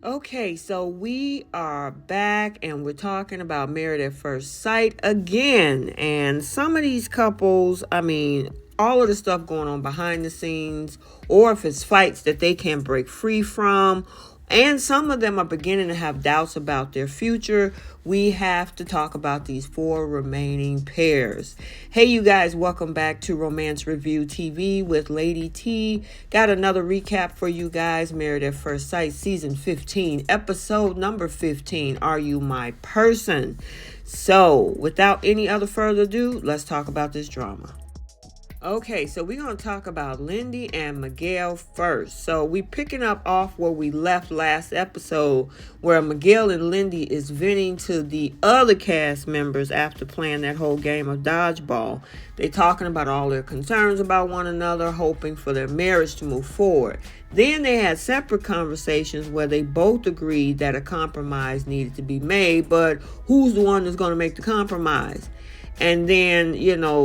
Okay, so we are back and we're talking about Married at First Sight again. And some of these couples, all of the stuff going on behind the scenes, or if it's fights that they can't break free from, and some of them are beginning to have doubts about their future. We have to talk about these four remaining pairs. Hey, you guys, welcome back to Romance Review TV with Lady T. Got another recap for you guys. Married at First Sight, Season 15, Episode number 15, Are You My Person? So, without any other further ado, let's talk about this drama. Okay, so we're going to talk about Lindy and Miguel first. So we're picking up off where we left last episode, where Miguel and Lindy is venting to the other cast members after playing that whole game of dodgeball. They're talking about all their concerns about one another, hoping for their marriage to move forward. Then they had separate conversations where they both agreed that a compromise needed to be made, but who's the one that's going to make the compromise? And then,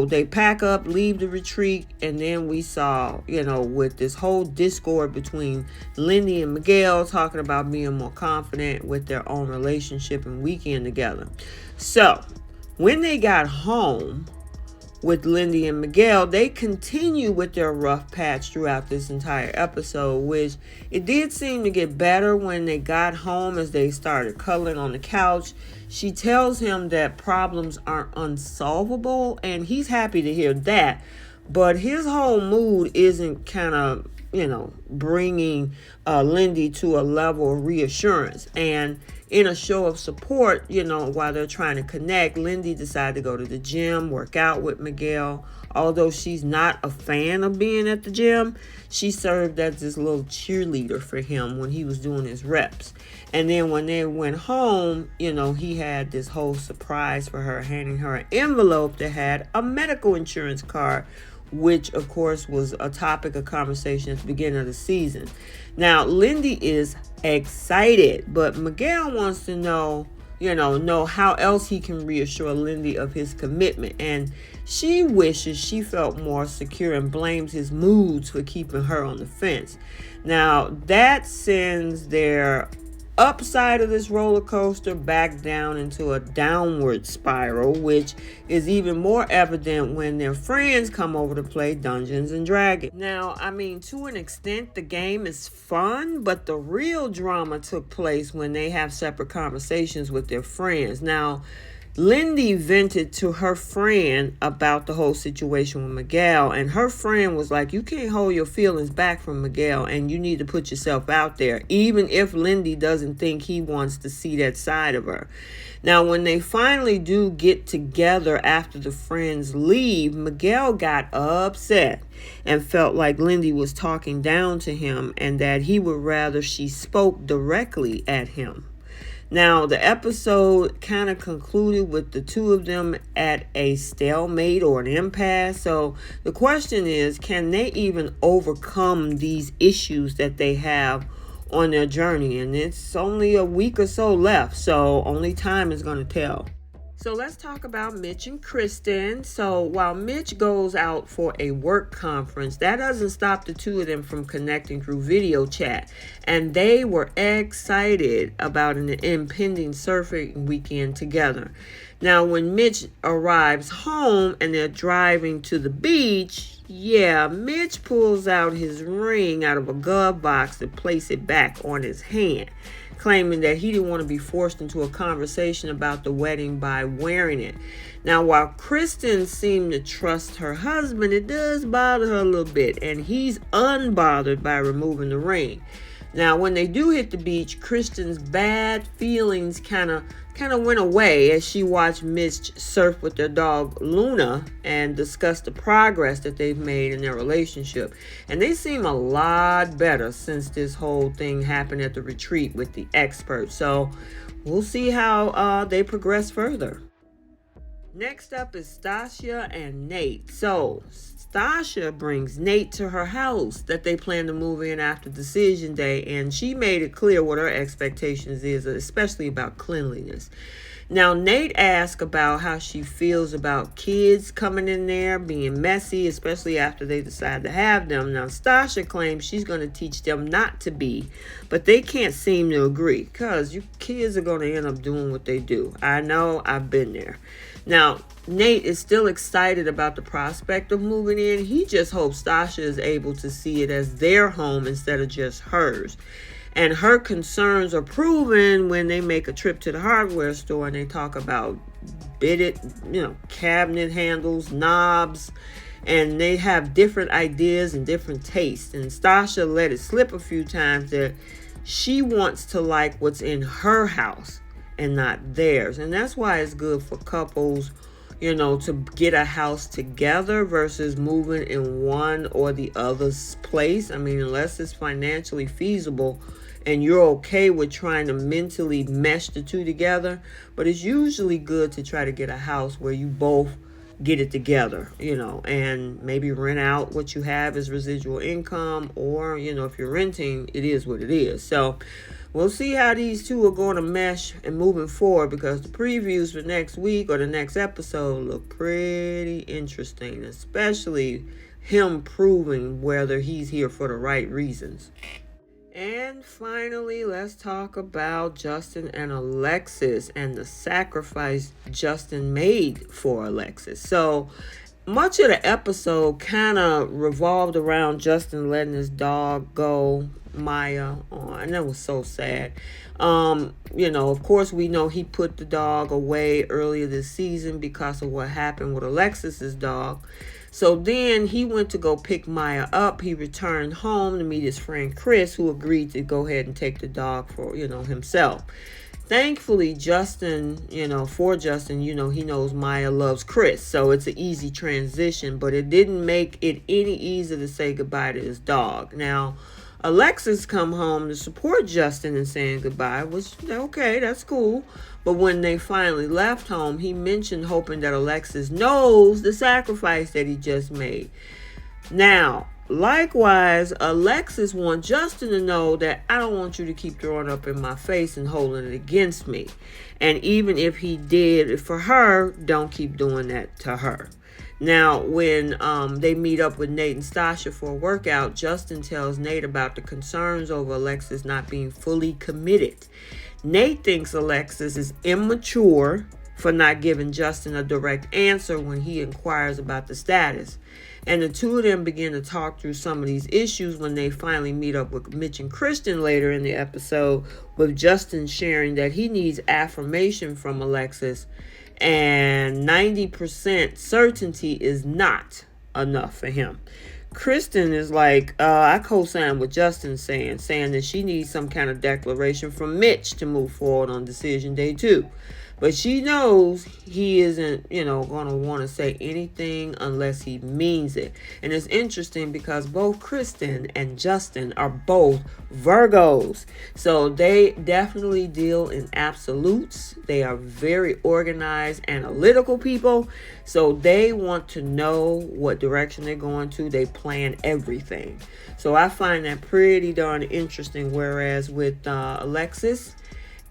they pack up, leave the retreat. And then we saw, with this whole discord between Lindy and Miguel talking about being more confident with their own relationship and weekend together. So when they got home with Lindy and Miguel, they continue with their rough patch throughout this entire episode, which it did seem to get better when they got home as they started cuddling on the couch. She tells him that problems aren't unsolvable, and he's happy to hear that. But his whole mood isn't kind of, bringing Lindy to a level of reassurance. And in a show of support, while they're trying to connect, Lindy decided to go to the gym, work out with Miguel. Although she's not a fan of being at the gym, she served as this little cheerleader for him when he was doing his reps. And then when they went home, he had this whole surprise for her, handing her an envelope that had a medical insurance card, which of course was a topic of conversation at the beginning of the season. Now, Lindy is excited, but Miguel wants to know how else he can reassure Lindy of his commitment. And she wishes she felt more secure and blames his moods for keeping her on the fence. Now, that sends their upside of this roller coaster back down into a downward spiral, which is even more evident when their friends come over to play Dungeons and Dragons. Now, to an extent, the game is fun, but the real drama took place when they have separate conversations with their friends. Now, Lindy vented to her friend about the whole situation with Miguel, and her friend was like, you can't hold your feelings back from Miguel, and you need to put yourself out there, even if Lindy doesn't think he wants to see that side of her. Now, when they finally do get together after the friends leave, Miguel got upset and felt like Lindy was talking down to him and that he would rather she spoke directly at him. Now, the episode kind of concluded with the two of them at a stalemate or an impasse. So the question is, can they even overcome these issues that they have on their journey? And it's only a week or so left, so only time is going to tell. So let's talk about Mitch and Kristen. So while Mitch goes out for a work conference, that doesn't stop the two of them from connecting through video chat. And they were excited about an impending surfing weekend together. Now, when Mitch arrives home and they're driving to the beach, Mitch pulls out his ring out of a glove box and places it back on his hand, claiming that he didn't want to be forced into a conversation about the wedding by wearing it. Now, while Kristen seemed to trust her husband, it does bother her a little bit, and he's unbothered by removing the ring. Now, when they do hit the beach, Kristen's bad feelings kind of went away as she watched Mitch surf with their dog Luna and discuss the progress that they've made in their relationship. And they seem a lot better since this whole thing happened at the retreat with the expert. So we'll see how they progress further. Next up is Stacia and Nate. So, Stacia brings Nate to her house that they plan to move in after decision day, and she made it clear what her expectations is, especially about cleanliness. Now, Nate asked about how she feels about kids coming in there being messy, especially after they decide to have them. Now, Stacia claims she's going to teach them not to be, but they can't seem to agree because you kids are going to end up doing what they do. I know, I've been there. Now, Nate is still excited about the prospect of moving in. He just hopes Stacia is able to see it as their home instead of just hers. And her concerns are proven when they make a trip to the hardware store and they talk about cabinet handles, knobs, and they have different ideas and different tastes. And Stacia let it slip a few times that she wants to like what's in her house and not theirs. And that's why it's good for couples, to get a house together versus moving in one or the other's place. I mean, unless it's financially feasible and you're okay with trying to mentally mesh the two together. But it's usually good to try to get a house where you both get it together, and maybe rent out what you have as residual income, or, if you're renting, it is what it is. So we'll see how these two are going to mesh and moving forward, because the previews for next week or the next episode look pretty interesting, especially him proving whether he's here for the right reasons. And finally, let's talk about Justin and Alexis and the sacrifice Justin made for Alexis. So much of the episode kind of revolved around Justin letting his dog go, Maya. Oh, and that was so sad. Of course, we know he put the dog away earlier this season because of what happened with Alexis's dog. So then he went to go pick Maya up. He returned home to meet his friend Chris, who agreed to go ahead and take the dog for, himself. Thankfully, Justin, he knows Maya loves Chris. So it's an easy transition, but it didn't make it any easier to say goodbye to his dog. Now, Alexis come home to support Justin in saying goodbye, which, okay, that's cool. But when they finally left home, he mentioned hoping that Alexis knows the sacrifice that he just made. Now, likewise, Alexis wants Justin to know that I don't want you to keep throwing up in my face and holding it against me. And even if he did it for her, don't keep doing that to her. Now, when they meet up with Nate and Stacia for a workout, Justin tells Nate about the concerns over Alexis not being fully committed. Nate thinks Alexis is immature for not giving Justin a direct answer when he inquires about the status. And the two of them begin to talk through some of these issues when they finally meet up with Mitch and Kristen later in the episode, with Justin sharing that he needs affirmation from Alexis, and 90% certainty is not enough for him. Kristen is like, I co-sign with Justin saying that she needs some kind of declaration from Mitch to move forward on decision day 2. But she knows he isn't, going to want to say anything unless he means it. And it's interesting because both Kristen and Justin are both Virgos. So they definitely deal in absolutes. They are very organized, analytical people. So they want to know what direction they're going to. They plan everything. So I find that pretty darn interesting. Whereas with Alexis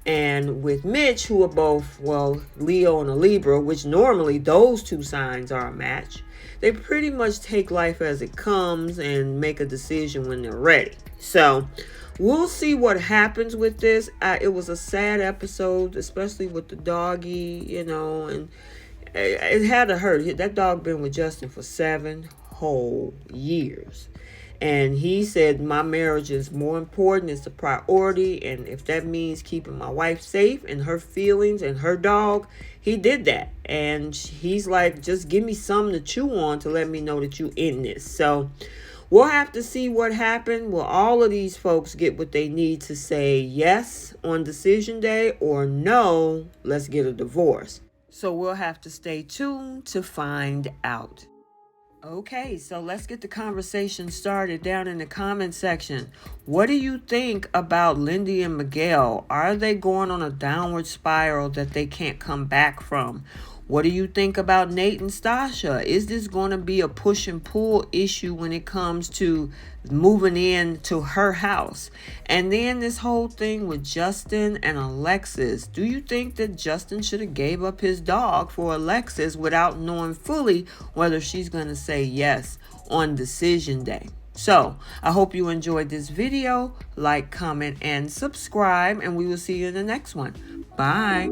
and with Mitch, who are both, Leo and a Libra, which normally those two signs are a match, they pretty much take life as it comes and make a decision when they're ready. So we'll see what happens with this. It was a sad episode, especially with the doggy, and it had to hurt. That dog been with Justin for 7 whole years. And he said, my marriage is more important. It's a priority. And if that means keeping my wife safe and her feelings and her dog, he did that. And he's like, just give me something to chew on to let me know that you in this. So we'll have to see what happened. Will all of these folks get what they need to say yes on decision day, or no, let's get a divorce? So we'll have to stay tuned to find out. Okay, so let's get the conversation started down in the comment section. What do you think about Lindy and Miguel? Are they going on a downward spiral that they can't come back from? What do you think about Nate and Stacia? Is this going to be a push and pull issue when it comes to moving in to her house? And then this whole thing with Justin and Alexis. Do you think that Justin should have gave up his dog for Alexis without knowing fully whether she's going to say yes on decision day? So I hope you enjoyed this video. Like, comment, and subscribe, and we will see you in the next one. Bye.